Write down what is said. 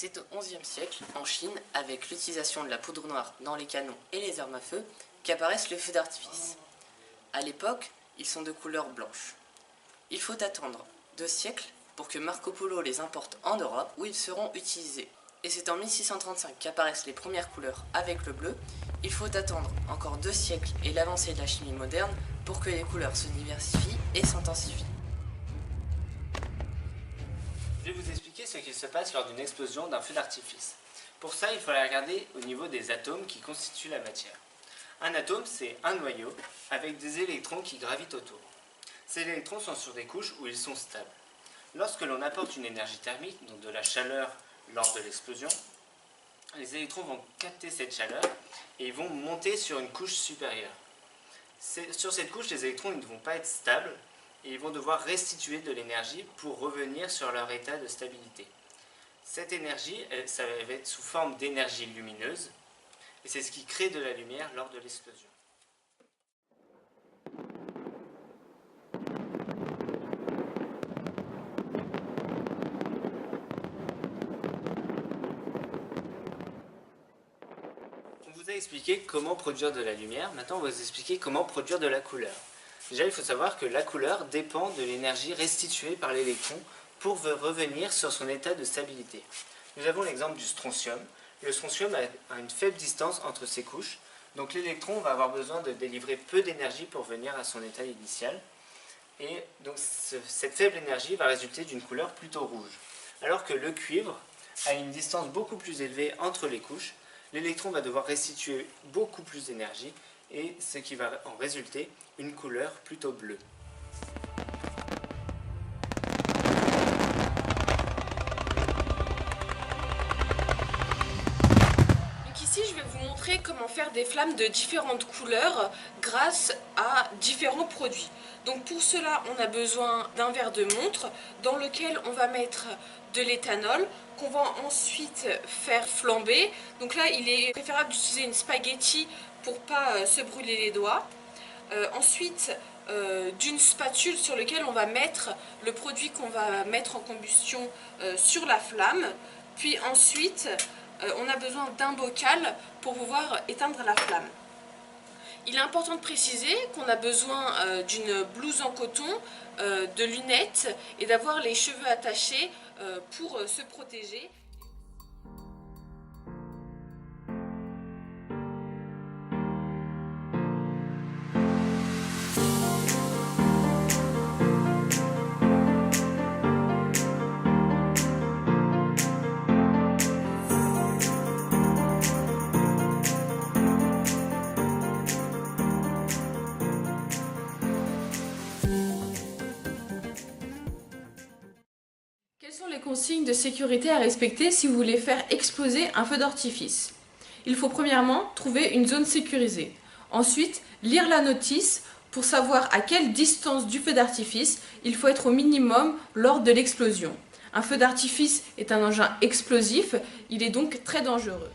C'est au XIe siècle, en Chine, avec l'utilisation de la poudre noire dans les canons et les armes à feu, qu'apparaissent les feux d'artifice. À l'époque, ils sont de couleur blanche. Il faut attendre 2 siècles pour que Marco Polo les importe en Europe, où ils seront utilisés. Et c'est en 1635 qu'apparaissent les premières couleurs avec le bleu. Il faut attendre encore 2 siècles et l'avancée de la chimie moderne pour que les couleurs se diversifient et s'intensifient. Je vais vous expliquer ce qui se passe lors d'une explosion d'un feu d'artifice. Pour ça, il faut la regarder au niveau des atomes qui constituent la matière. Un atome, c'est un noyau avec des électrons qui gravitent autour. Ces électrons sont sur des couches où ils sont stables. Lorsque l'on apporte une énergie thermique, donc de la chaleur lors de l'explosion, les électrons vont capter cette chaleur et ils vont monter sur une couche supérieure. Sur cette couche, les électrons ne vont pas être stables et ils vont devoir restituer de l'énergie pour revenir sur leur état de stabilité. Cette énergie, ça va être sous forme d'énergie lumineuse et c'est ce qui crée de la lumière lors de l'explosion. On vous a expliqué comment produire de la lumière, maintenant on va vous expliquer comment produire de la couleur. Déjà, il faut savoir que la couleur dépend de l'énergie restituée par l'électron pour revenir sur son état de stabilité. Nous avons l'exemple du strontium. Le strontium a une faible distance entre ses couches, donc l'électron va avoir besoin de délivrer peu d'énergie pour venir à son état initial. Et donc cette faible énergie va résulter d'une couleur plutôt rouge. Alors que le cuivre a une distance beaucoup plus élevée entre les couches, l'électron va devoir restituer beaucoup plus d'énergie et ce qui va en résulter une couleur plutôt bleue. Donc ici, je vais vous montrer comment faire des flammes de différentes couleurs grâce à différents produits. Donc pour cela, on a besoin d'un verre de montre dans lequel on va mettre de l'éthanol qu'on va ensuite faire flamber. Donc là, il est préférable d'utiliser une spaghetti pour ne pas se brûler les doigts. Ensuite, d'une spatule sur laquelle on va mettre le produit qu'on va mettre en combustion sur la flamme. Puis ensuite, on a besoin d'un bocal pour pouvoir éteindre la flamme. Il est important de préciser qu'on a besoin d'une blouse en coton, de lunettes et d'avoir les cheveux attachés pour se protéger. Quelles sont les consignes de sécurité à respecter si vous voulez faire exploser un feu d'artifice? Il faut premièrement trouver une zone sécurisée. Ensuite, lire la notice pour savoir à quelle distance du feu d'artifice il faut être au minimum lors de l'explosion. Un feu d'artifice est un engin explosif, il est donc très dangereux.